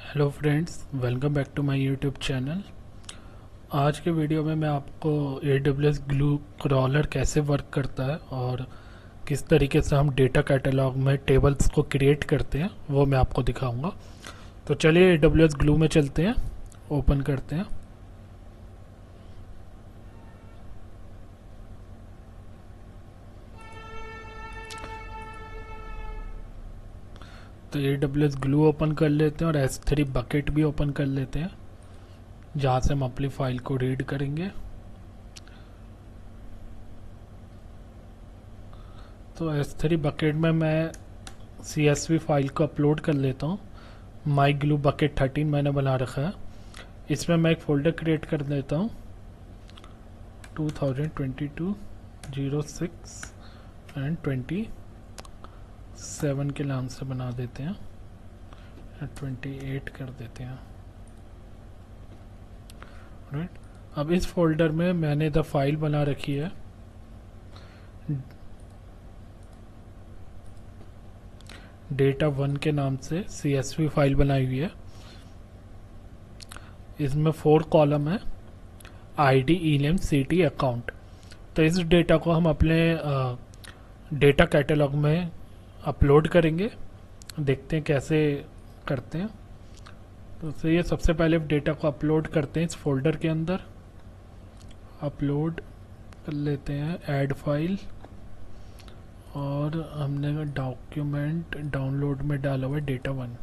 Hello friends, welcome back to my YouTube channel. आज के video में मैं आपको AWS ग्लू क्रॉलर कैसे वर्क करता है और किस तरीके से हम डेटा कैटलॉग में टेबल्स को क्रिएट करते हैं वो मैं आपको दिखाऊंगा। तो चलिए AWS ग्लू में चलते हैं, ओपन करते हैं। तो AWS ग्लू ओपन कर लेते हैं और S3 बकेट भी ओपन कर लेते हैं, जहाँ से हम अपनी फाइल को रीड करेंगे। तो S3 बकेट में मैं CSV फाइल को अपलोड कर लेता हूँ। माई ग्लू बकेट 13 मैंने बना रखा है। इसमें मैं एक फोल्डर क्रिएट कर देता हूँ, 2022 06 एंड 27 के नाम से बना देते हैं, 28 कर देते हैं। राइट, अब इस फोल्डर में मैंने द फाइल बना रखी है डेटा 1 के नाम से CSV फाइल बनाई हुई है। इसमें 4 कॉलम है, ID, ईनेम, सिटी, अकाउंट। तो इस डेटा को हम अपने डेटा कैटलॉग में अपलोड करेंगे। देखते हैं कैसे करते हैं। तो ये सबसे पहले डेटा को अपलोड करते हैं इस फोल्डर के अंदर। अपलोड कर लेते हैं, ऐड फाइल, और हमने डॉक्यूमेंट डाउनलोड में डाला हुआ है डेटा 1,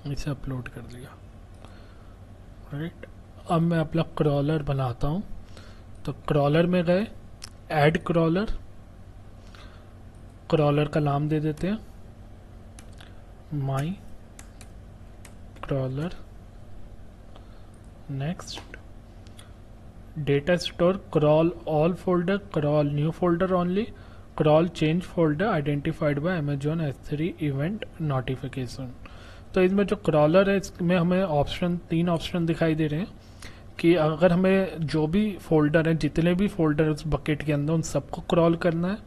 इसे अपलोड कर दिया। राइट, अब मैं अपना क्रॉलर बनाता हूँ। तो क्रॉलर में गए, ऐड क्रॉलर, क्रॉलर का नाम दे देते हैं my crawler. Next, data store, crawl all folder, crawl new folder only, crawl change folder identified by Amazon S3 event notification. तो इसमें जो क्रॉलर है इसमें हमें तीन ऑप्शन दिखाई दे रहे हैं कि अगर हमें जो भी फोल्डर है, जितने भी फोल्डर उस बकेट के अंदर, उन सबको क्रॉल करना है,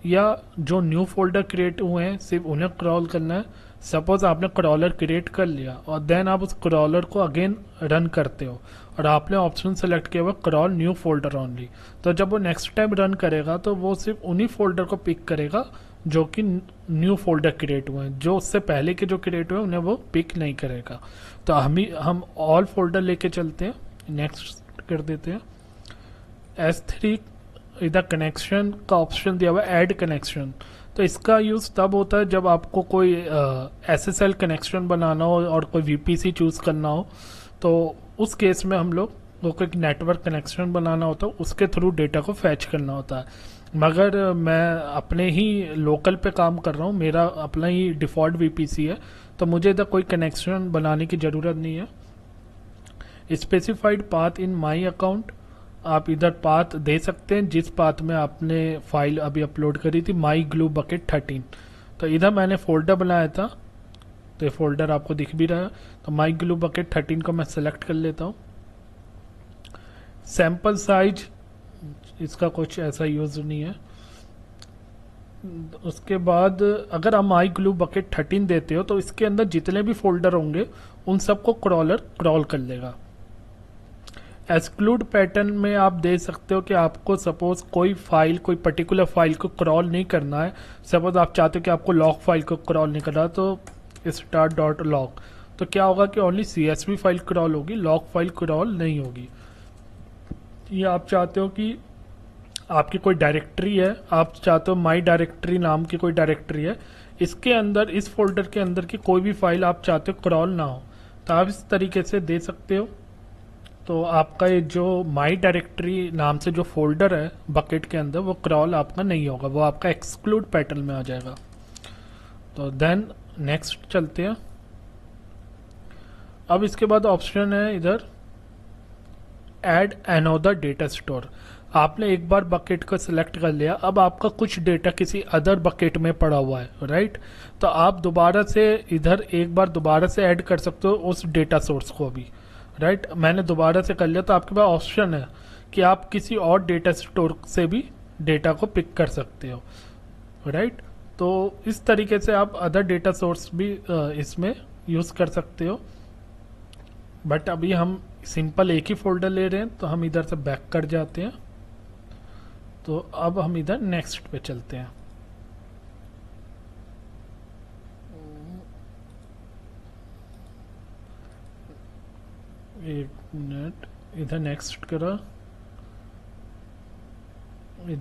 या जो न्यू फोल्डर क्रिएट हुए हैं सिर्फ उन्हें क्रॉल करना है। सपोज आपने क्रॉलर क्रिएट कर लिया और देन आप उस क्रॉलर को अगेन रन करते हो और आपने ऑप्शन सेलेक्ट किया हुआ क्रॉल न्यू फोल्डर ओनली, तो जब वो नेक्स्ट टाइम रन करेगा तो वो सिर्फ उन्हीं फोल्डर को पिक करेगा जो कि न्यू फोल्डर क्रिएट हुए हैं। जो उससे पहले के जो क्रिएट हुए उन्हें वो पिक नहीं करेगा। तो हम ऑल फोल्डर लेके चलते हैं, नेक्स्ट कर देते हैं। S3 इधर कनेक्शन का ऑप्शन दिया हुआ है, ऐड कनेक्शन। तो इसका यूज़ तब होता है जब आपको कोई SSL कनेक्शन बनाना हो और कोई VPC चूज़ करना हो। तो उस केस में हम लोग को कोई नेटवर्क कनेक्शन बनाना होता है, उसके थ्रू डेटा को फैच करना होता है। मगर मैं अपने ही लोकल पे काम कर रहा हूँ, मेरा अपना ही डिफ़ॉल्ट VPC है, तो मुझे इधर कोई कनेक्शन बनाने की ज़रूरत नहीं है। Specified path in my account, आप इधर पाथ दे सकते हैं जिस पाथ में आपने फाइल अभी अपलोड करी थी, माई ग्लू बकेट 13। तो इधर मैंने फोल्डर बनाया था, तो ये फोल्डर आपको दिख भी रहा है। तो माई ग्लू बकेट 13 को मैं सेलेक्ट कर लेता हूँ। सैंपल साइज, इसका कुछ ऐसा यूज नहीं है। उसके बाद अगर आप माई ग्लू बकेट 13 देते हो तो इसके अंदर जितने भी फोल्डर होंगे उन सबको क्रॉलर क्रॉल कर लेगा। एक्सक्लूड पैटर्न में आप दे सकते हो कि आपको सपोज कोई पर्टिकुलर फाइल को क्रॉल नहीं करना है। सपोज आप चाहते हो कि आपको लॉग फाइल को क्रॉल नहीं करना, तो start.log, तो क्या होगा कि ओनली CSV फाइल क्रॉल होगी, लॉग फाइल क्रॉल नहीं होगी। या आप चाहते हो कि आपकी कोई डायरेक्टरी है, आप चाहते हो माई डायरेक्टरी नाम की कोई डायरेक्टरी है, इसके अंदर, इस फोल्डर के अंदर की कोई भी फाइल आप चाहते हो क्रॉल ना हो, तो आप इस तरीके से दे सकते हो। तो आपका ये जो माई डायरेक्टरी नाम से जो फोल्डर है बकेट के अंदर, वो क्रॉल आपका नहीं होगा, वो आपका एक्सक्लूड पैटर्न में आ जाएगा। तो देन नेक्स्ट चलते हैं। अब इसके बाद ऑप्शन है इधर ऐड अनदर डेटा स्टोर। आपने एक बार बकेट को सिलेक्ट कर लिया, अब आपका कुछ डेटा किसी अदर बकेट में पड़ा हुआ है, राइट। तो आप दोबारा से इधर एक बार दोबारा से ऐड कर सकते हो उस डेटा सोर्स को भी, राइट। मैंने दोबारा से कर लिया, तो आपके पास ऑप्शन है कि आप किसी और डेटा स्टोर से भी डेटा को पिक कर सकते हो, राइट। तो इस तरीके से आप अदर डेटा सोर्स भी इसमें यूज़ कर सकते हो, बट अभी हम सिंपल एक ही फोल्डर ले रहे हैं तो हम इधर से बैक कर जाते हैं। तो अब हम इधर नेक्स्ट पे चलते हैं। एक मिनट, इधर नेक्स्ट करा,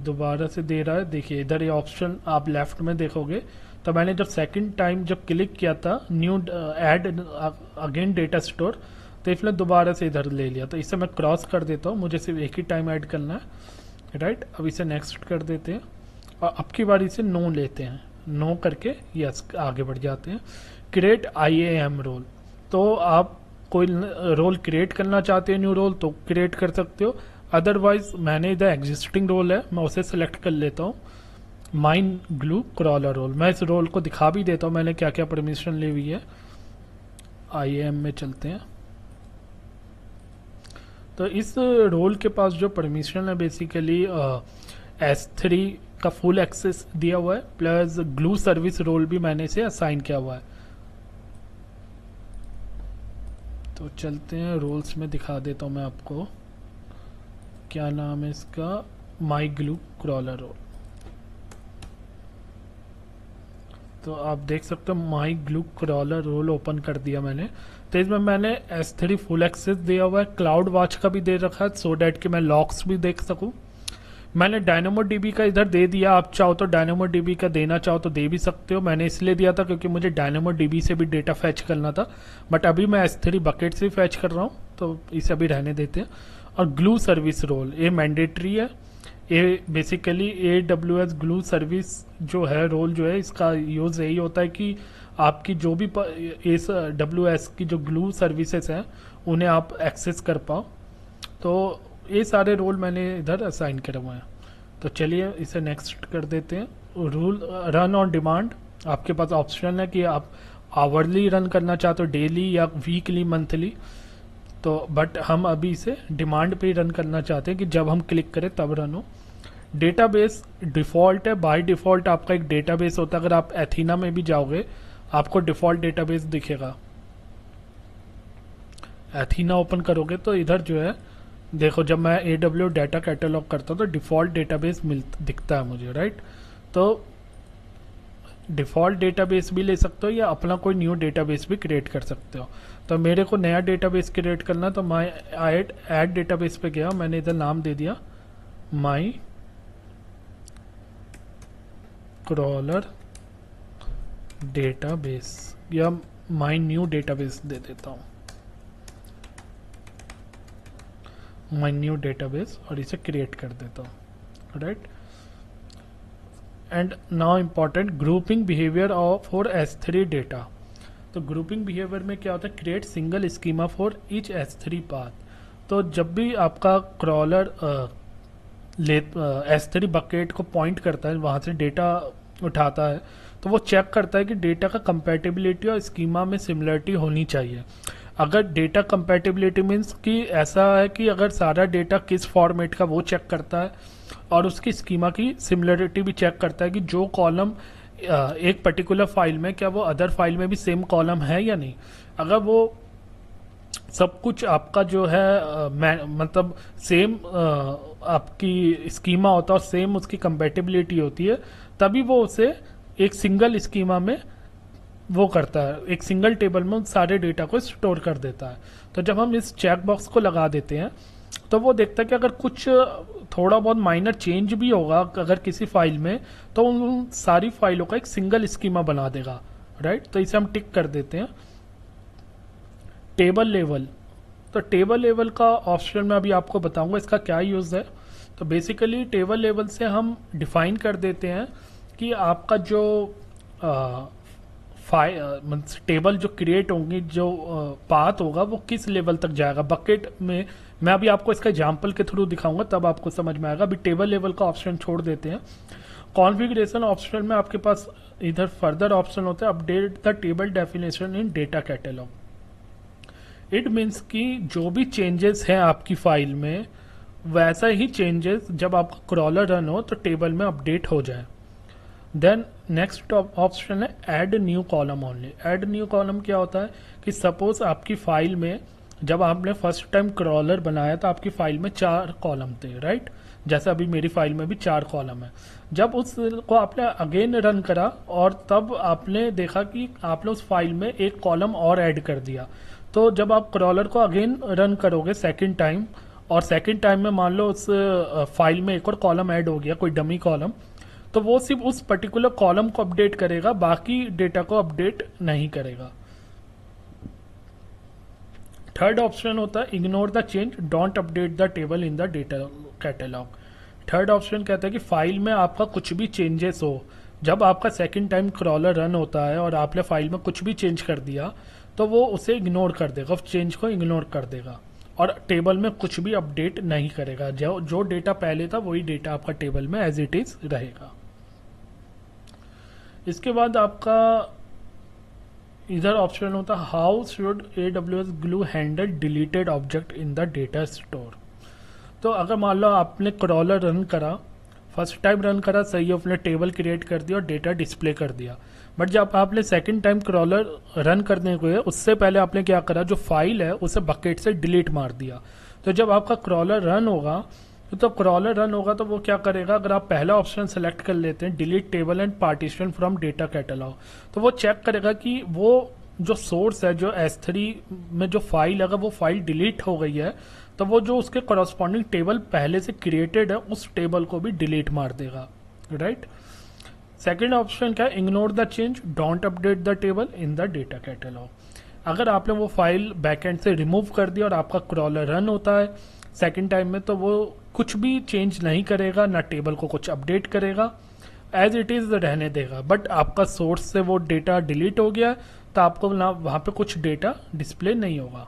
दोबारा से दे रहा है। देखिए इधर ये ऑप्शन आप लेफ्ट में देखोगे, तो मैंने जब सेकंड टाइम जब क्लिक किया था new add again data store, तो इसलिए दोबारा से इधर ले लिया। तो इसे मैं क्रॉस कर देता हूँ, मुझे सिर्फ एक ही टाइम ऐड करना है, राइट। अब इसे नेक्स्ट कर देते हैं और अब की बारी से नो लेते हैं, नो करके यस आगे बढ़ जाते हैं। क्रिएट IAM रोल, तो आप कोई रोल क्रिएट करना चाहते हैं न्यू रोल तो क्रिएट कर सकते हो, अदरवाइज मैंने इधर एग्जिस्टिंग रोल है मैं उसे सेलेक्ट कर लेता हूँ, माइन ग्लू क्रॉलर रोल। मैं इस रोल को दिखा भी देता हूँ मैंने क्या क्या परमिशन ली हुई है। IAM में चलते हैं, तो इस रोल के पास जो परमिशन है बेसिकली S3 का फुल एक्सेस दिया हुआ है, प्लस ग्लू सर्विस रोल भी मैंने इसे असाइन किया हुआ है। तो चलते हैं रोल्स में, दिखा देता हूँ मैं आपको क्या नाम है इसका, माई ग्लू क्रॉलर रोल। तो आप देख सकते हो माई ग्लू क्रॉलर रोल ओपन कर दिया मैंने। तो इसमें मैंने S3 फुल एक्सेस दिया हुआ है, क्लाउड वॉच का भी दे रखा है सो डैट कि मैं लॉक्स भी देख सकूं। मैंने DynamoDB का इधर दे दिया, आप चाहो तो DynamoDB का देना चाहो तो दे भी सकते हो। मैंने इसलिए दिया था क्योंकि मुझे DynamoDB से भी डेटा फैच करना था, बट अभी मैं S3 बकेट से फैच कर रहा हूँ तो इसे अभी रहने देते हैं। और ग्लू सर्विस रोल ये मैंडेटरी है, ये बेसिकली AWS ग्लू सर्विस जो है रोल जो है इसका यूज़ यही होता है कि आपकी जो भी इस AWS की जो ग्लू सर्विसेज हैं उन्हें आप एक्सेस कर पाओ। तो ये सारे रोल मैंने इधर असाइन करे हुए हैं। तो चलिए इसे नेक्स्ट कर देते हैं। रूल रन ऑन डिमांड, आपके पास ऑप्शन है कि आप आवरली रन करना चाहते हो, डेली या वीकली, मंथली। तो बट हम अभी इसे डिमांड पे ही रन करना चाहते हैं कि जब हम क्लिक करें तब रन हो। डेटाबेस डिफ़ॉल्ट है, बाय डिफ़ॉल्ट आपका एक डेटाबेस होता है। अगर आप एथीना में भी जाओगे आपको डिफ़ॉल्ट डेटाबेस दिखेगा। एथीना ओपन करोगे तो इधर जो है देखो, जब मैं AWS डाटा कैटलॉग करता हूँ तो डिफ़ॉल्ट डेटाबेस दिखता है मुझे, राइट। तो डिफ़ॉल्ट डेटाबेस भी ले सकते हो या अपना कोई न्यू डेटाबेस भी क्रिएट कर सकते हो। तो मेरे को नया डेटाबेस क्रिएट करना, तो मैं ऐड डेटाबेस पे गया, मैंने इधर नाम दे दिया माई क्रॉलर डेटाबेस, या माई न्यू डेटाबेस दे देता हूँ, माई न्यू डेटाबेस, और इसे क्रिएट कर देता हूँ, right. And now important grouping behaviour of for S3 data. तो ग्रुपिंग बिहेवियर में क्या होता है, create single schema for each S3 path. तो जब भी आपका क्रॉलर S3 बकेट को पॉइंट करता है, वहाँ से डेटा उठाता है, तो वो चेक करता है कि डेटा का कंपैटिबिलिटी और स्कीमा में सिमिलरिटी होनी चाहिए। अगर डेटा कंपैटिबिलिटी मीन्स कि ऐसा है कि अगर सारा डेटा किस फॉर्मेट का वो चेक करता है, और उसकी स्कीमा की सिमिलरिटी भी चेक करता है कि जो कॉलम एक पर्टिकुलर फाइल में, क्या वो अदर फाइल में भी सेम कॉलम है या नहीं। अगर वो सब कुछ आपका जो है मतलब सेम आपकी स्कीमा होता है और सेम उसकी कंपैटिबिलिटी होती है, तभी वो उसे एक सिंगल स्कीमा में वो करता है, एक सिंगल टेबल में सारे डेटा को स्टोर कर देता है। तो जब हम इस चेक बॉक्स को लगा देते हैं तो वो देखता है कि अगर कुछ थोड़ा बहुत माइनर चेंज भी होगा अगर किसी फाइल में, तो उन सारी फाइलों का एक सिंगल स्कीमा बना देगा, राइट। तो इसे हम टिक कर देते हैं। टेबल लेवल, तो टेबल लेवल का ऑप्शन मैं अभी आपको बताऊंगा इसका क्या यूज़ है। तो बेसिकली टेबल लेवल से हम डिफाइन कर देते हैं कि आपका जो टेबल जो क्रिएट होंगी, जो पाथ होगा वो किस लेवल तक जाएगा बकेट में। मैं अभी आपको इसका एग्जांपल के थ्रू दिखाऊंगा तब आपको समझ में आएगा। अभी टेबल लेवल का ऑप्शन छोड़ देते हैं। कॉन्फ़िगरेशन ऑप्शन में आपके पास इधर फर्दर ऑप्शन होता है, update the table definition in data catalogue. It means कि जो भी चेंजेस हैं आपकी फाइल में, वैसा ही चेंजेस जब आपका क्रॉलर रन हो तो टेबल में अपडेट हो जाए। देन नेक्स्ट ऑप्शन है add new column only. Add new column क्या होता है कि सपोज आपकी फाइल में जब आपने फर्स्ट टाइम क्रॉलर बनाया तो आपकी फाइल में 4 कॉलम थे, राइट। जैसे अभी मेरी फाइल में भी 4 कॉलम है। जब उसको आपने अगेन रन करा और तब आपने देखा कि आपने उस फाइल में एक कॉलम और ऐड कर दिया, तो जब आप क्रॉलर को अगेन रन करोगे सेकेंड टाइम, और सेकेंड टाइम में मान लो उस फाइल में एक और कॉलम ऐड हो गया, कोई डमी कॉलम, तो वो सिर्फ उस पर्टिकुलर कॉलम को अपडेट करेगा, बाकी डेटा को अपडेट नहीं करेगा। थर्ड ऑप्शन होता है ignore the change, don't update the table in the data catalogue. Third option कहता है कि फाइल में आपका कुछ भी चेंजेस हो, जब आपका सेकंड टाइम क्रॉलर रन होता है और आपने फाइल में कुछ भी चेंज कर दिया तो वो उसे इग्नोर कर देगा, उस चेंज को इग्नोर कर देगा और टेबल में कुछ भी अपडेट नहीं करेगा। जो डेटा पहले था वही डेटा आपका टेबल में एज इट इज रहेगा। इसके बाद आपका इधर ऑप्शन होता है how should AWS glue handle deleted object in the data store. तो अगर मान लो आपने क्रॉलर रन करा, फर्स्ट टाइम रन करा, सही, आपने टेबल क्रिएट कर दिया और डेटा डिस्प्ले कर दिया, बट जब आपने सेकंड टाइम क्रॉलर रन करने को है उससे पहले आपने क्या करा, जो फाइल है उसे बकेट से डिलीट मार दिया। तो जब आपका क्रॉलर रन होगा तो वो क्या करेगा, अगर आप पहला ऑप्शन सेलेक्ट कर लेते हैं delete table and partition from data catalogue, तो वो चेक करेगा कि वो जो सोर्स है, जो S3 में जो फाइल है, अगर वो फाइल डिलीट हो गई है तो वो जो उसके कॉरस्पॉन्डिंग टेबल पहले से क्रिएटेड है उस टेबल को भी डिलीट मार देगा, राइट। सेकेंड ऑप्शन क्या है, ignore the change, don't update the table in the data catalogue. अगर आपने वो फाइल बैकएंड से रिमूव कर दी और आपका क्रॉलर रन होता है सेकेंड टाइम में, तो वो कुछ भी चेंज नहीं करेगा, ना टेबल को कुछ अपडेट करेगा, एज इट इज रहने देगा। बट आपका सोर्स से वो डेटा डिलीट हो गया तो आपको ना वहां पे कुछ डेटा डिस्प्ले नहीं होगा।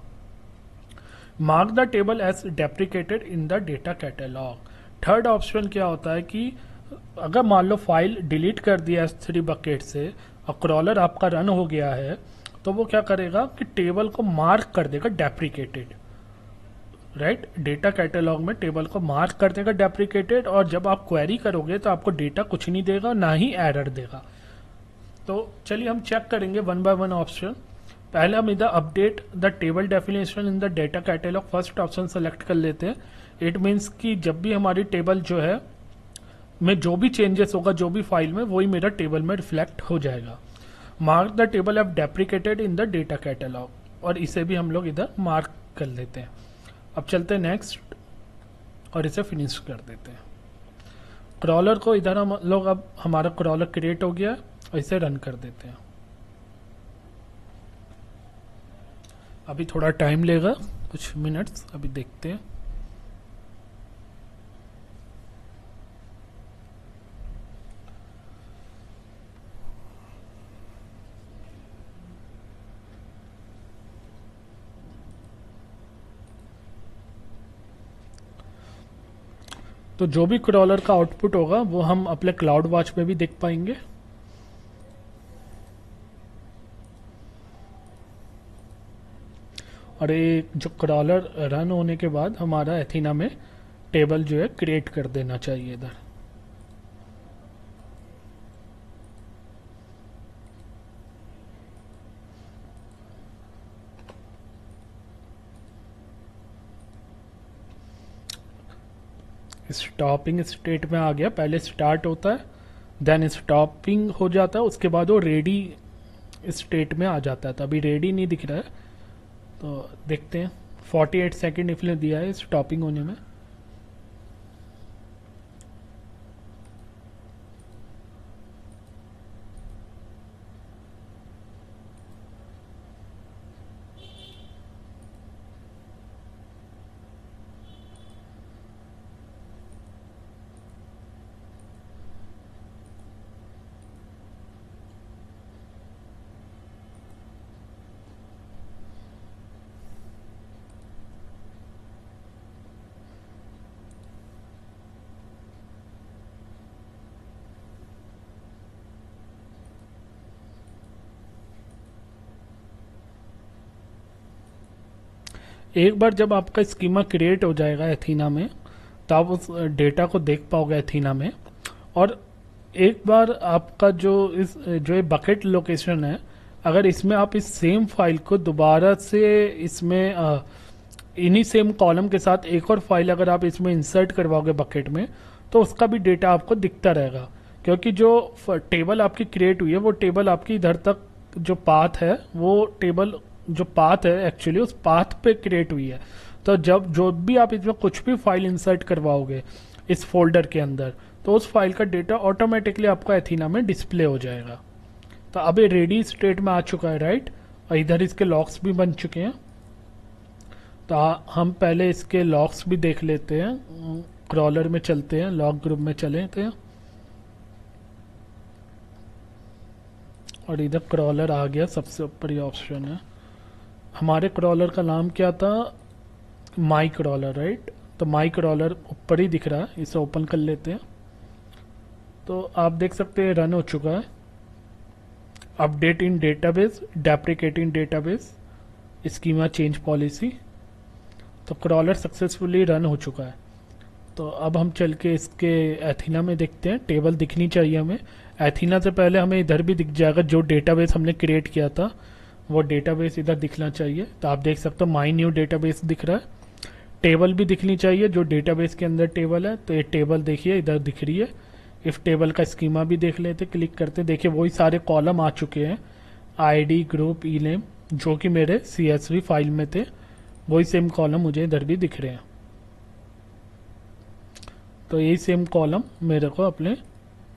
Mark the table as deprecated in the data catalog. Third option क्या होता है कि अगर मान लो फाइल डिलीट कर दिया S3 बकेट से और क्रॉलर आपका रन हो गया है, तो वो क्या करेगा कि टेबल को मार्क कर देगा डेप्रिकेटेड, राइट। डेटा कैटलॉग में टेबल को मार्क कर देगा डेप्रिकेटेड, और जब आप क्वेरी करोगे तो आपको डेटा कुछ नहीं देगा, ना ही एरर देगा। तो चलिए हम चेक करेंगे वन बाय वन ऑप्शन। पहले हम इधर update the table definition in the data catalogue first option select कर लेते हैं। इट मीन्स कि जब भी हमारी टेबल जो है में जो भी चेंजेस होगा, जो भी फाइल में, वही मेरा टेबल में रिफ्लेक्ट हो जाएगा। Mark the table F deprecated in the data catalogue, और इसे भी हम लोग इधर मार्क कर लेते हैं। अब चलते हैं नेक्स्ट और इसे फिनिश कर देते हैं। क्रॉलर को इधर हम लोग, अब हमारा क्रॉलर क्रिएट हो गया और इसे रन कर देते हैं। अभी थोड़ा टाइम लेगा, कुछ मिनट्स, अभी देखते हैं। तो जो भी क्रॉलर का आउटपुट होगा वो हम अपने क्लाउड वॉच में भी देख पाएंगे। और ये जो क्रॉलर रन होने के बाद हमारा एथीना में टेबल जो है क्रिएट कर देना चाहिए इधर। स्टॉपिंग स्टेट में आ गया, पहले स्टार्ट होता है, देन स्टॉपिंग हो जाता है, उसके बाद वो रेडी स्टेट में आ जाता है। तो अभी रेडी नहीं दिख रहा है, तो देखते हैं। 48 सेकेंड इसलिए दिया है स्टॉपिंग होने में। एक बार जब आपका स्कीमा क्रिएट हो जाएगा एथीना में, तो आप उस डेटा को देख पाओगे एथीना में। और एक बार आपका जो ये बकेट लोकेशन है, अगर इसमें आप इस सेम फाइल को दोबारा से इसमें इन्हीं सेम कॉलम के साथ एक और फाइल अगर आप इसमें इंसर्ट करवाओगे बकेट में, तो उसका भी डेटा आपको दिखता रहेगा, क्योंकि जो टेबल आपकी क्रिएट हुई है वो टेबल आपकी इधर तक जो पाथ है, वो टेबल जो पाथ है एक्चुअली उस पाथ पे क्रिएट हुई है। तो जब जो भी आप इसमें कुछ भी फाइल इंसर्ट करवाओगे इस फोल्डर के अंदर, तो उस फाइल का डेटा ऑटोमेटिकली आपको एथीना में डिस्प्ले हो जाएगा। तो अब ये रेडी स्टेट में आ चुका है, राइट। और इधर इसके लॉक्स भी बन चुके हैं। तो हम पहले इसके लॉक्स भी देख लेते हैं। क्रॉलर में चलते हैं, लॉग ग्रुप में चले थे और इधर क्रॉलर आ गया, सबसे ऊपर ये ऑप्शन है। हमारे क्रॉलर का नाम क्या था? माई क्रॉलर, राइट। तो माई क्रॉलर ऊपर ही दिख रहा है, इसे ओपन कर लेते हैं। तो आप देख सकते हैं रन हो चुका है। Update in database, deprecating database, schema change policy. तो क्रॉलर सक्सेसफुली रन हो चुका है। तो अब हम चल के इसके एथीना में देखते हैं। टेबल दिखनी चाहिए हमें। एथीना से पहले हमें इधर भी दिख जाएगा, जो डेटाबेस हमने क्रिएट किया था वो डेटाबेस इधर दिखना चाहिए। तो आप देख सकते हो माई न्यू डेटाबेस दिख रहा है। टेबल भी दिखनी चाहिए, जो डेटाबेस के अंदर टेबल है। तो ये टेबल देखिए इधर दिख रही है। इफ टेबल का स्कीमा भी देख लेते, क्लिक करते, देखिए वही सारे कॉलम आ चुके हैं, आईडी, ग्रुप, ई नेम, जो कि मेरे CSV फाइल में थे, वही सेम कॉलम मुझे इधर भी दिख रहे हैं। तो यही सेम कॉलम मेरे को अपने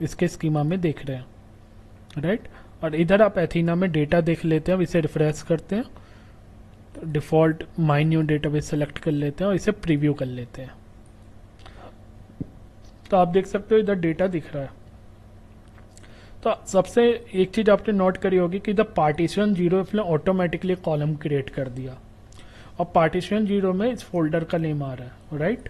इसके स्कीमा में दिख रहे हैं, राइट। और इधर आप एथीना में डेटा देख लेते हैं। अब इसे रिफ्रेश करते हैं, तो default my new database select कर लेते हैं और इसे प्रीव्यू कर लेते हैं। तो आप देख सकते हो इधर डेटा दिख रहा है। तो सबसे एक चीज आपने नोट करी होगी कि इधर पार्टीशन 0 इसने ऑटोमेटिकली कॉलम क्रिएट कर दिया, और पार्टीशन 0 में इस फोल्डर का नेम आ रहा है, राइट।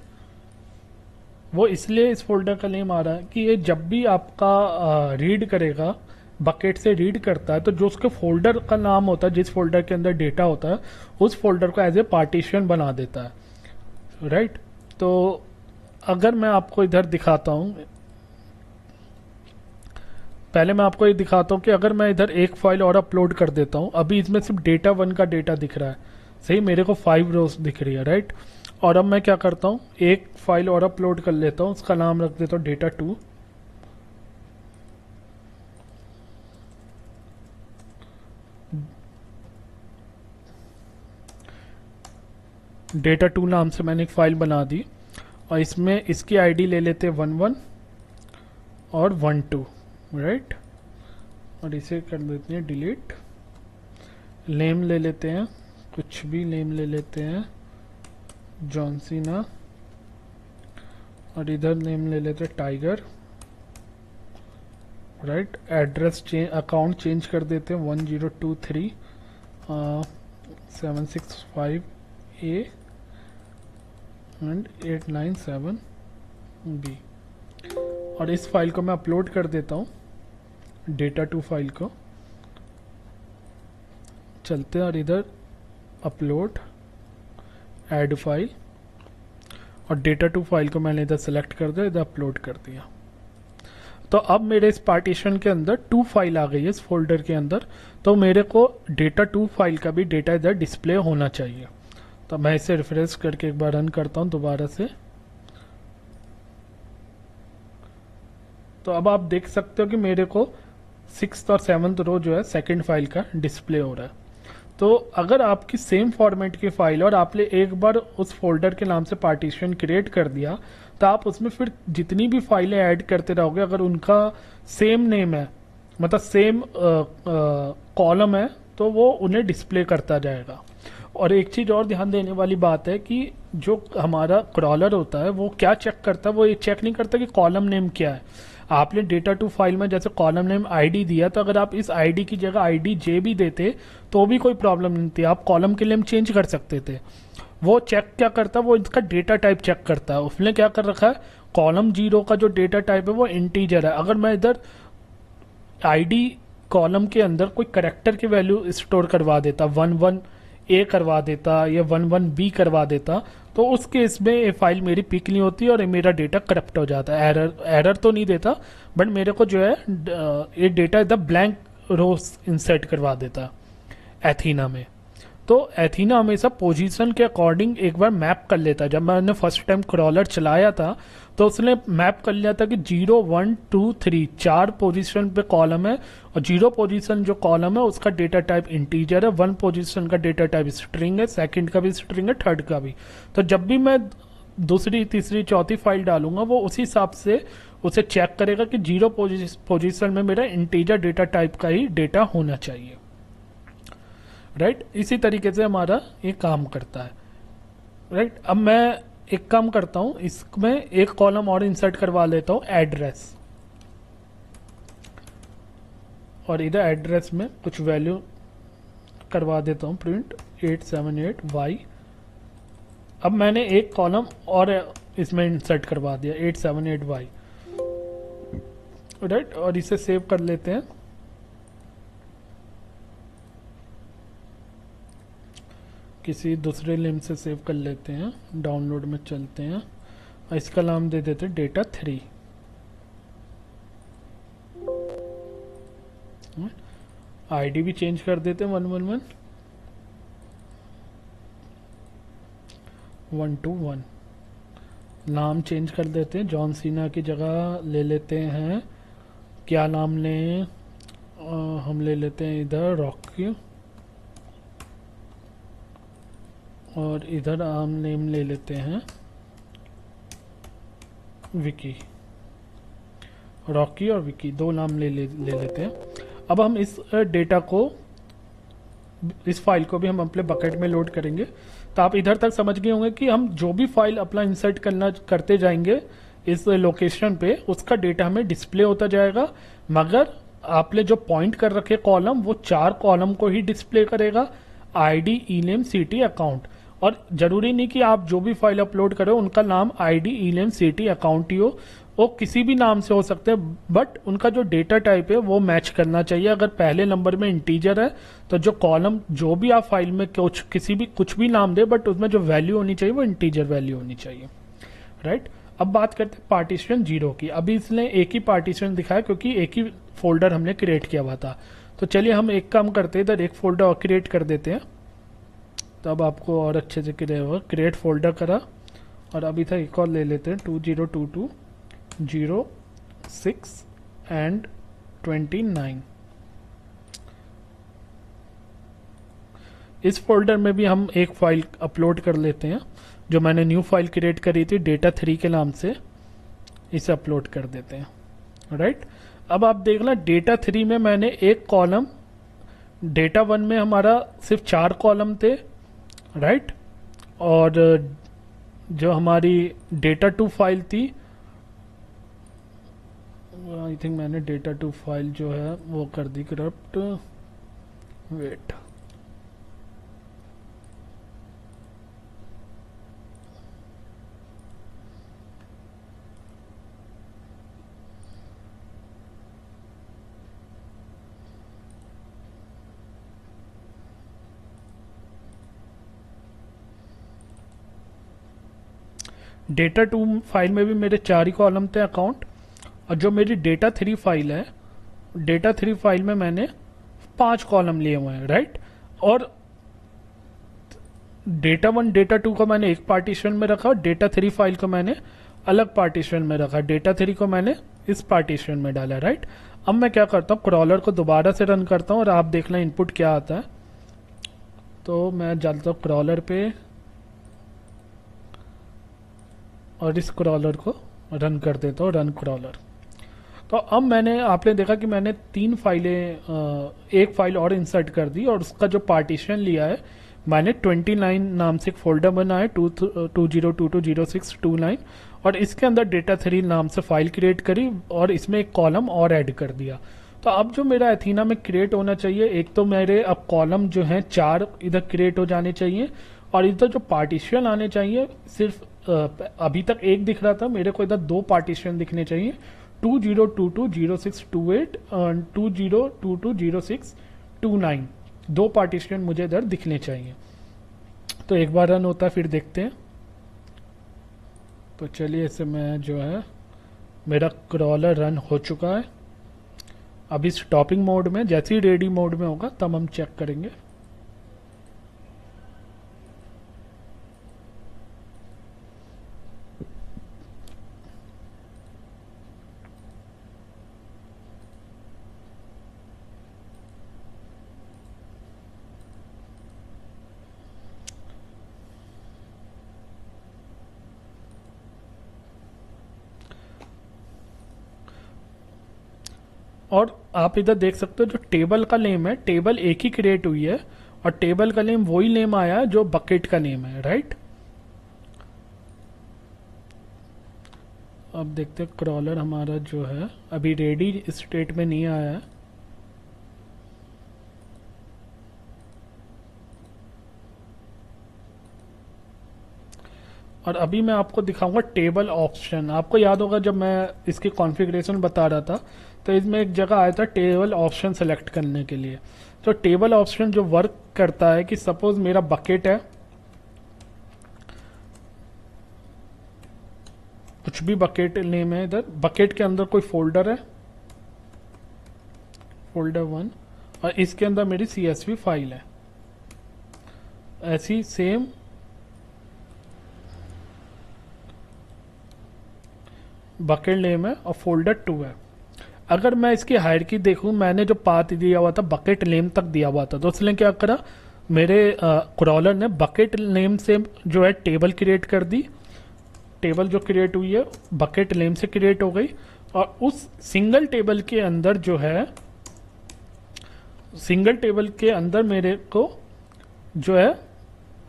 वो इसलिए इस फोल्डर का नेम आ रहा है कि ये जब भी आपका रीड करेगा, बकेट से रीड करता है, तो जो उसके फोल्डर का नाम होता है, जिस फोल्डर के अंदर डेटा होता है, उस फोल्डर को एज ए पार्टीशन बना देता है, राइट। तो अगर मैं आपको इधर दिखाता हूं, पहले मैं आपको ये दिखाता हूं कि अगर मैं इधर एक फाइल और अपलोड कर देता हूं, अभी इसमें सिर्फ डेटा 1 का डेटा दिख रहा है, सही, मेरे को 5 रोज दिख रही है, राइट। और अब मैं क्या करता हूं, एक फाइल और अपलोड कर लेता हूं, उसका नाम रख देता हूं डेटा 2। डेटा 2 नाम से मैंने एक फाइल बना दी, और इसमें इसकी आईडी ले लेते हैं 11 और 12, राइट। और इसे कर देते हैं डिलीट। नेम ले लेते हैं, कुछ भी नेम ले लेते हैं, जॉनसीना, और इधर नेम ले लेते हैं tiger, right. Address change, account change कर देते हैं 1023 765A एंड 897B। और इस फाइल को मैं अपलोड कर देता हूँ, डेटा 2 फाइल को। चलते हैं और इधर अपलोड, ऐड फाइल, और डेटा 2 फाइल को मैंने इधर सेलेक्ट कर दिया, इधर अपलोड कर दिया। तो अब मेरे इस पार्टीशन के अंदर 2 फाइल आ गई है इस फोल्डर के अंदर। तो मेरे को डेटा 2 फाइल का भी डेटा इधर डिस्प्ले होना चाहिए। तो मैं इसे रिफ्रेश करके एक बार रन करता हूं दोबारा से। तो अब आप देख सकते हो कि मेरे को 6th और 7th रो जो है सेकंड फाइल का डिस्प्ले हो रहा है। तो अगर आपकी सेम फॉर्मेट की फाइल और आपने एक बार उस फोल्डर के नाम से पार्टीशन क्रिएट कर दिया, तो आप उसमें फिर जितनी भी फाइलें ऐड करते रहोगे, अगर उनका सेम नेम है, मतलब सेम कॉलम है, तो वो उन्हें डिस्प्ले करता जाएगा। और एक चीज और ध्यान देने वाली बात है कि जो हमारा क्रॉलर होता है वो क्या चेक करता है, वो ये चेक नहीं करता कि कॉलम नेम क्या है। आपने डेटा 2 फाइल में जैसे कॉलम नेम आईडी दिया, तो अगर आप इस आईडी की जगह आईडी जे भी देते तो भी कोई प्रॉब्लम नहीं थी, आप कॉलम के नेम चेंज कर सकते थे। वो चेक क्या करता है, वो इसका डेटा टाइप चेक करता है। उसने क्या कर रखा है, कॉलम 0 का जो डेटा टाइप है वो इंटीजर है। अगर मैं इधर आईडी कॉलम के अंदर कोई करेक्टर की वैल्यू स्टोर करवा देता, 11 ए करवा देता या 11B करवा देता, तो उस केस में ये फाइल मेरी पिक नहीं होती और मेरा डेटा करप्ट हो जाता है। एरर तो नहीं देता, बट मेरे को जो है ये डेटा एकदम ब्लैंक रो इंसर्ट करवा देता एथीना में। तो एथीना हमेशा पोजीशन के अकॉर्डिंग एक बार मैप कर लेता। जब मैंने फर्स्ट टाइम क्रॉलर चलाया था तो उसने मैप कर लिया था कि 0 1 2 3 4 पोजीशन पे कॉलम है, और 0 पोजीशन जो कॉलम है उसका डेटा टाइप इंटीजर है, 1 पोजीशन का डेटा टाइप स्ट्रिंग है, सेकंड का भी स्ट्रिंग है, थर्ड का भी। तो जब भी मैं दूसरी तीसरी चौथी फाइल डालूंगा वो उसी हिसाब से उसे चेक करेगा कि 0 पोजीशन में मेरा इंटीजर डेटा टाइप का ही डेटा होना चाहिए, राइट। इसी तरीके से हमारा ये काम करता है, राइट। अब मैं एक काम करता हूं, इसमें एक कॉलम और इंसर्ट करवा लेता हूं, एड्रेस, और इधर एड्रेस में कुछ वैल्यू करवा देता हूं, प्रिंट 878Y। अब मैंने एक कॉलम और इसमें इंसर्ट करवा दिया 878Y, राइट। और इसे सेव कर लेते हैं। किसी दूसरे लिंक से सेव कर लेते हैं, डाउनलोड में चलते हैं, इसका नाम दे देते हैं डेटा 3। आईडी भी चेंज कर देते हैं 111-121। नाम चेंज कर देते हैं, जॉन सीना की जगह ले लेते हैं, क्या नाम लें, हम ले लेते हैं इधर रॉकी, और इधर आम नेम ले लेते हैं विकी। रॉकी और विकी दो नाम ले लेते हैं। अब हम इस डेटा को, इस फाइल को भी हम अपने बकेट में लोड करेंगे। तो आप इधर तक समझ गए होंगे कि हम जो भी फाइल अपना इंसर्ट करते जाएंगे इस लोकेशन पे, उसका डेटा हमें डिस्प्ले होता जाएगा, मगर आपने जो पॉइंट कर रखे कॉलम वो 4 कॉलम को ही डिस्प्ले करेगा, आईडी, ईनेम, सिटी, अकाउंट। और जरूरी नहीं कि आप जो भी फाइल अपलोड करो उनका नाम आईडी, ईनेम, सिटी, अकाउंट ही हो, वो किसी भी नाम से हो सकते हैं, बट उनका जो डेटा टाइप है वो मैच करना चाहिए। अगर पहले नंबर में इंटीजर है तो जो कॉलम, जो भी आप फाइल में कुछ भी नाम दे, बट उसमें जो वैल्यू होनी चाहिए वो इंटीजर वैल्यू होनी चाहिए, राइट। अब बात करते हैं पार्टीशन 0 की। अभी इसने एक ही पार्टीशन दिखाया क्योंकि एक ही फोल्डर हमने क्रिएट किया हुआ था। तो चलिए हम एक काम करते हैं, इधर एक फोल्डर और क्रिएट कर देते हैं, तब आपको और अच्छे से क्रिएट फोल्डर करा, और अभी था एक और ले लेते हैं 2022 06 एंड 29। इस फोल्डर में भी हम एक फाइल अपलोड कर लेते हैं, जो मैंने न्यू फाइल क्रिएट करी थी डेटा 3 के नाम से, इसे अपलोड कर देते हैं, राइट। अब आप देखना डेटा 3 में मैंने एक कॉलम, डेटा 1 में हमारा सिर्फ 4 कॉलम थे, राइट। और जो हमारी डेटा 2 फाइल थी, आई थिंक मैंने डेटा 2 फाइल जो है वो कर दी करप्ट, वेट, डेटा 2 फाइल में भी मेरे 4 ही कॉलम थे अकाउंट, और जो मेरी डेटा 3 फाइल है, डेटा 3 फाइल में मैंने 5 कॉलम लिए हुए हैं, राइट। और डेटा 1 डेटा 2 को मैंने एक पार्टीशन में रखा, और डेटा 3 फाइल को मैंने अलग पार्टीशन में रखा, डेटा 3 को मैंने इस पार्टीशन में डाला, राइट। अब मैं क्या करता हूँ, क्रॉलर को दोबारा से रन करता हूँ और आप देख लें इनपुट क्या आता है। तो मैं डालता हूँ क्रॉलर पे, और इस क्रॉलर को रन कर देता हूँ, रन क्रॉलर। तो अब आपने देखा कि मैंने 3 फाइलें, एक फाइल और इंसर्ट कर दी, और उसका जो पार्टीशन लिया है मैंने 29 नाम से एक फोल्डर बनाया, 20220629, और इसके अंदर डेटा 3 नाम से फाइल क्रिएट करी, और इसमें एक कॉलम और ऐड कर दिया। तो अब जो मेरा एथीना में क्रिएट होना चाहिए, एक तो मेरे अब कॉलम जो हैं 4 इधर क्रिएट हो जाने चाहिए, और इधर जो पार्टीशन आने चाहिए, सिर्फ अभी तक एक दिख रहा था, मेरे को इधर 2 पार्टीशन दिखने चाहिए, 20220628 और 20220629, 2 पार्टीशन मुझे इधर दिखने चाहिए, तो एक बार रन होता है फिर देखते हैं। तो चलिए इसे मैं जो है, मेरा क्रॉलर रन हो चुका है। अब इस टॉपिंग मोड में जैसे ही रेडी मोड में होगा तब हम चेक करेंगे। और आप इधर देख सकते हो जो टेबल का नेम है, टेबल एक ही क्रिएट हुई है और टेबल का नेम वही नेम आया है जो बकेट का नेम है, राइट। अब देखते हैं क्रॉलर हमारा जो है अभी रेडी स्टेट में नहीं आया है। और अभी मैं आपको दिखाऊंगा टेबल ऑप्शन। आपको याद होगा जब मैं इसकी कॉन्फ़िगरेशन बता रहा था तो इसमें एक जगह आया था टेबल ऑप्शन सेलेक्ट करने के लिए। तो टेबल ऑप्शन जो वर्क करता है कि सपोज मेरा बकेट है, कुछ भी बकेट नेम है, इधर बकेट के अंदर कोई फोल्डर है, फोल्डर 1, और इसके अंदर मेरी CSV फाइल है। ऐसी सेम बकेट नेम है और फोल्डर 2 है। अगर मैं इसकी हायरार्की देखूं, मैंने जो पाथ दिया हुआ था बकेट नेम तक दिया हुआ था, तो उसने क्या करा, मेरे क्रॉलर ने बकेट नेम से जो है टेबल क्रिएट कर दी। टेबल जो क्रिएट हुई है बकेट नेम से क्रिएट हो गई और उस सिंगल टेबल के अंदर जो है, सिंगल टेबल के अंदर मेरे को जो है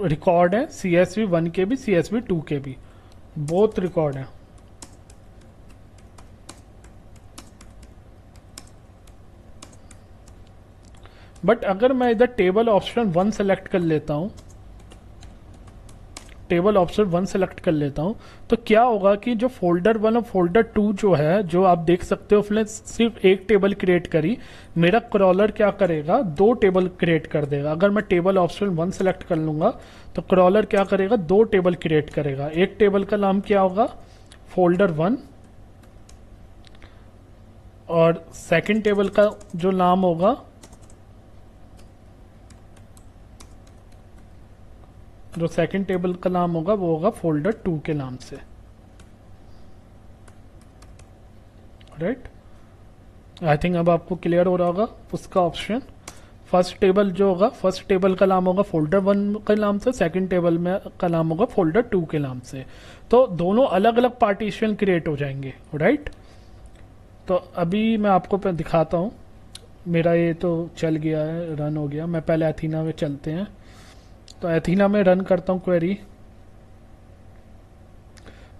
रिकॉर्ड है CSV 1 के भी CSV 2 के भी, बोथ रिकॉर्ड है। बट अगर मैं इधर टेबल ऑप्शन 1 सेलेक्ट कर लेता हूं, टेबल ऑप्शन 1 सेलेक्ट कर लेता हूं, तो क्या होगा कि जो फोल्डर 1 और फोल्डर 2 जो है, जो आप देख सकते हो उसने सिर्फ एक टेबल क्रिएट करी, मेरा क्रॉलर क्या करेगा, 2 टेबल क्रिएट कर देगा। अगर मैं टेबल ऑप्शन 1 सेलेक्ट कर लूंगा तो क्रॉलर क्या करेगा, 2 टेबल क्रिएट करेगा। एक टेबल का नाम क्या होगा, फोल्डर 1, और सेकेंड टेबल का जो नाम होगा, जो सेकंड टेबल का नाम होगा वो होगा फोल्डर 2 के नाम से, राइट। आई थिंक अब आपको क्लियर हो रहा होगा उसका ऑप्शन। फर्स्ट टेबल जो होगा, फर्स्ट टेबल का नाम होगा फोल्डर 1 के नाम से, सेकंड टेबल में का नाम होगा फोल्डर 2 के नाम से। तो दोनों अलग अलग पार्टीशन क्रिएट हो जाएंगे, राइट। तो अभी मैं आपको दिखाता हूं। मेरा ये तो चल गया है, रन हो गया। मैं पहले एथीना में चलते हैं। तो एथीना में रन करता हूं क्वेरी।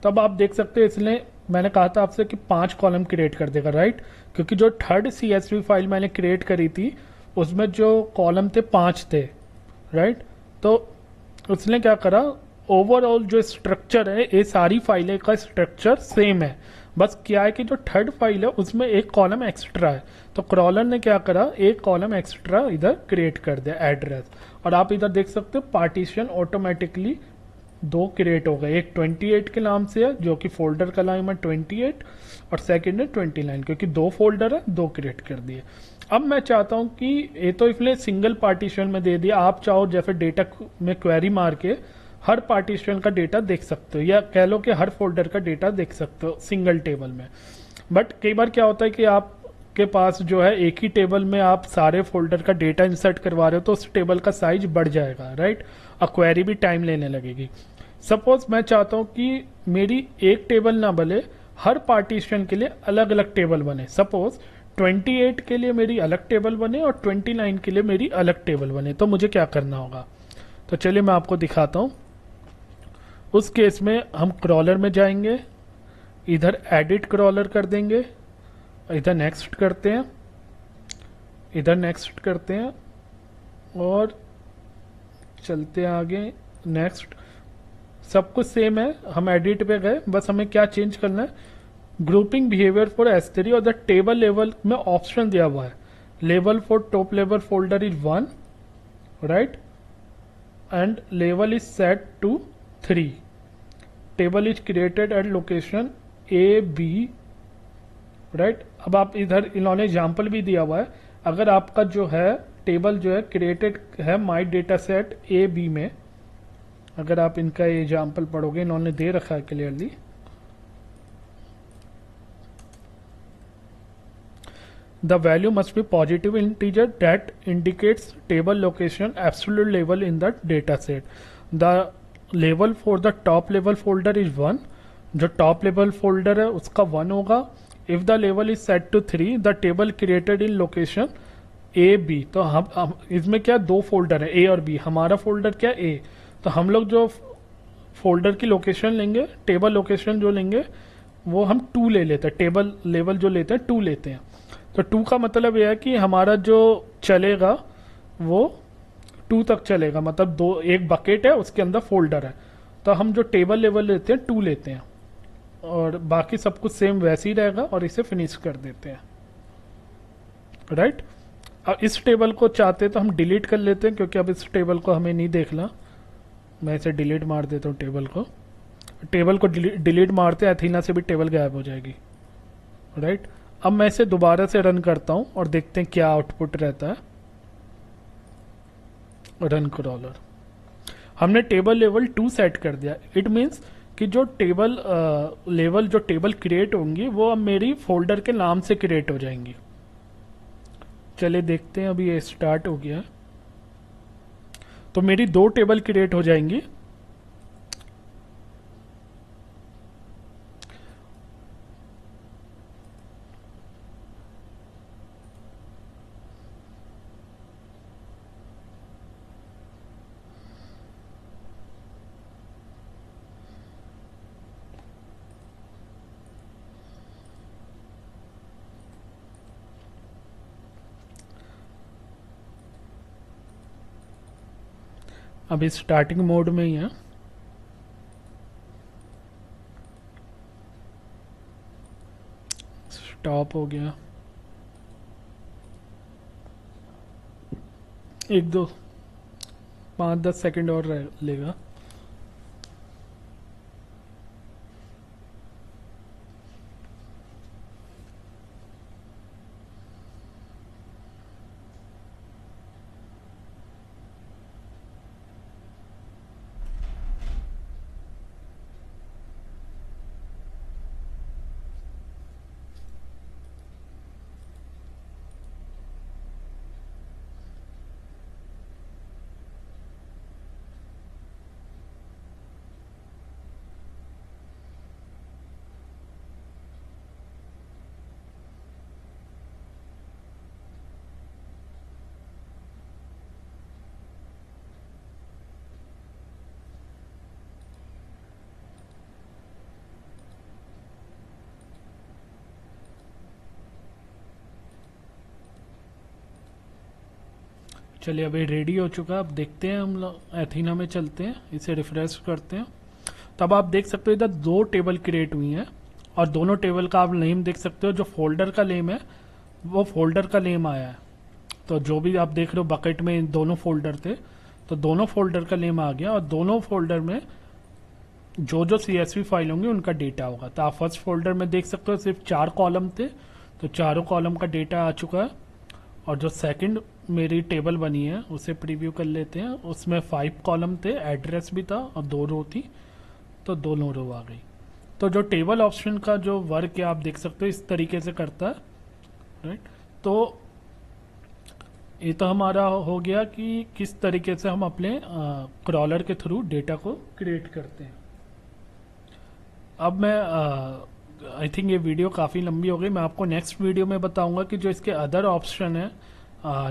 तो अब आप देख सकते हो, इसलिए मैंने कहा था आपसे कि 5 कॉलम क्रिएट कर देगा, राइट। क्योंकि जो थर्ड CSV फाइल मैंने क्रिएट करी थी उसमें जो कॉलम थे 5 थे, राइट। तो उसने क्या करा, ओवरऑल जो स्ट्रक्चर है, ये सारी फाइलें का स्ट्रक्चर सेम है, बस क्या है कि जो थर्ड फाइल है उसमें एक कॉलम एक्स्ट्रा है। तो क्रॉलर ने क्या करा, एक कॉलम एक्स्ट्रा इधर क्रिएट कर दिया, एड्रेस। और आप इधर देख सकते हो पार्टीशन ऑटोमेटिकली 2 क्रिएट हो गए। एक 28 के नाम से है जो कि फोल्डर का नाम है 28, और सेकंड है 29, क्योंकि 2 फोल्डर है, 2 क्रिएट कर दिए। अब मैं चाहता हूं कि ये तो इसलिए सिंगल पार्टीशन में दे दिया, आप चाहो जैसे डेटा में क्वेरी मार के हर पार्टीशन का डेटा देख सकते हो, या कह लो कि हर फोल्डर का डेटा देख सकते हो सिंगल टेबल में। बट कई बार क्या होता है कि आपके पास जो है एक ही टेबल में आप सारे फोल्डर का डेटा इंसर्ट करवा रहे हो, तो उस टेबल का साइज बढ़ जाएगा, राइट, और क्वेरी भी टाइम लेने लगेगी। सपोज मैं चाहता हूं कि मेरी एक टेबल ना बने, हर पार्टीशन के लिए अलग अलग टेबल बने। सपोज 28 के लिए मेरी अलग टेबल बने और 29 के लिए मेरी अलग टेबल बने, तो मुझे क्या करना होगा। तो चलिए मैं आपको दिखाता हूं। उस केस में हम क्रॉलर में जाएंगे, इधर एडिट क्रॉलर कर देंगे, इधर नेक्स्ट करते हैं, इधर नेक्स्ट करते हैं और चलते हैं आगे, नेक्स्ट। सब कुछ सेम है, हम एडिट पे गए, बस हमें क्या चेंज करना है, ग्रुपिंग बिहेवियर फॉर S3 और द टेबल लेवल में ऑप्शन दिया हुआ है, level for top level folder is 1, right, and label is set to 3. Table is created at location A, B, right. अब आप इधर इन्होंने एग्जाम्पल भी दिया हुआ है. अगर आपका जो है टेबल जो है क्रिएटेड है my data set A B में, अगर आप इनका एग्जाम्पल पढ़ोगे, इन्होंने दे रखा है clearly. The value must be positive integer that indicates table location absolute level in the data set. The level for the top level folder is 1. जो top level folder है उसका 1 होगा. If the level is set to 3, the table created in location A, B. तो हम इसमें क्या दो folder है A और B. हमारा फोल्डर क्या A. तो हम लोग जो फोल्डर की लोकेशन लेंगे, टेबल लोकेशन जो लेंगे वो हम 2 ले लेते हैं. टेबल लेवल जो लेते हैं 2 लेते हैं. तो 2 का मतलब यह है कि हमारा जो चलेगा वो 2 तक चलेगा. मतलब एक बकेट है उसके अंदर फोल्डर है. तो हम जो टेबल लेवल लेते हैं 2 लेते हैं और बाकी सब कुछ सेम वैसे ही रहेगा और इसे फिनिश कर देते हैं. राइट. अब इस टेबल को चाहते तो हम डिलीट कर लेते हैं क्योंकि अब इस टेबल को हमें नहीं देखना. मैं इसे डिलीट मार देता हूँ. टेबल को डिलीट मारते एथीना से भी टेबल गायब हो जाएगी. राइट. अब मैं इसे दोबारा से रन करता हूं और देखते हैं क्या आउटपुट रहता है. Run crawler. हमने टेबल लेवल 2 सेट कर दिया. इट मींस कि जो टेबल लेवल जो टेबल क्रिएट होंगी वो अब मेरी फोल्डर के नाम से क्रिएट हो जाएंगी. चलिए देखते हैं. अभी ये स्टार्ट हो गया. तो मेरी 2 टेबल क्रिएट हो जाएंगी. अभी स्टार्टिंग मोड में ही है. स्टॉप हो गया. 1-2 5-10 सेकंड और लेगा. चलिए अभी रेडी हो चुका. अब देखते हैं. हम लोग एथीना में चलते हैं, इसे रिफ्रेश करते हैं. तब आप देख सकते हो इधर 2 टेबल क्रिएट हुई हैं और दोनों टेबल का आप नेम देख सकते हो. जो फोल्डर का नेम है वो फोल्डर का नेम आया है. तो जो भी आप देख रहे हो बकेट में दोनों फोल्डर थे तो दोनों फोल्डर का नेम आ गया और दोनों फोल्डर में जो जो CSV फाइल होंगी उनका डेटा होगा. तो आप फर्स्ट फोल्डर में देख सकते हो सिर्फ 4 कॉलम थे तो चारों कॉलम का डेटा आ चुका है. और जो सेकंड मेरी टेबल बनी है उसे प्रीव्यू कर लेते हैं. उसमें 5 कॉलम थे, एड्रेस भी था और 2 रो थी तो दोनों रो आ गई. तो जो टेबल ऑप्शन का जो वर्क है आप देख सकते हो इस तरीके से करता है. राइट. तो ये तो हमारा हो गया कि किस तरीके से हम अपने क्रॉलर के थ्रू डेटा को क्रिएट करते हैं. अब मैं आई थिंक ये वीडियो काफ़ी लंबी हो गई. मैं आपको नेक्स्ट वीडियो में बताऊंगा कि जो इसके अदर ऑप्शन है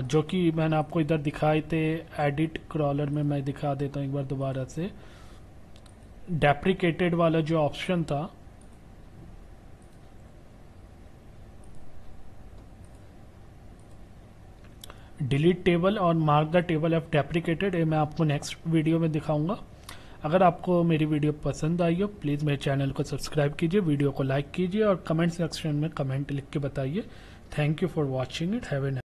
जो कि मैंने आपको इधर दिखाए थे. एडिट क्रॉलर में मैं दिखा देता हूँ एक बार दोबारा से. डेप्रिकेटेड वाला जो ऑप्शन था डिलीट टेबल और mark the table F deprecated, ये मैं आपको नेक्स्ट वीडियो में दिखाऊंगा. अगर आपको मेरी वीडियो पसंद आई हो प्लीज़ मेरे चैनल को सब्सक्राइब कीजिए, वीडियो को लाइक कीजिए और कमेंट सेक्शन में कमेंट लिख के बताइए. Thank you for watching it. Have a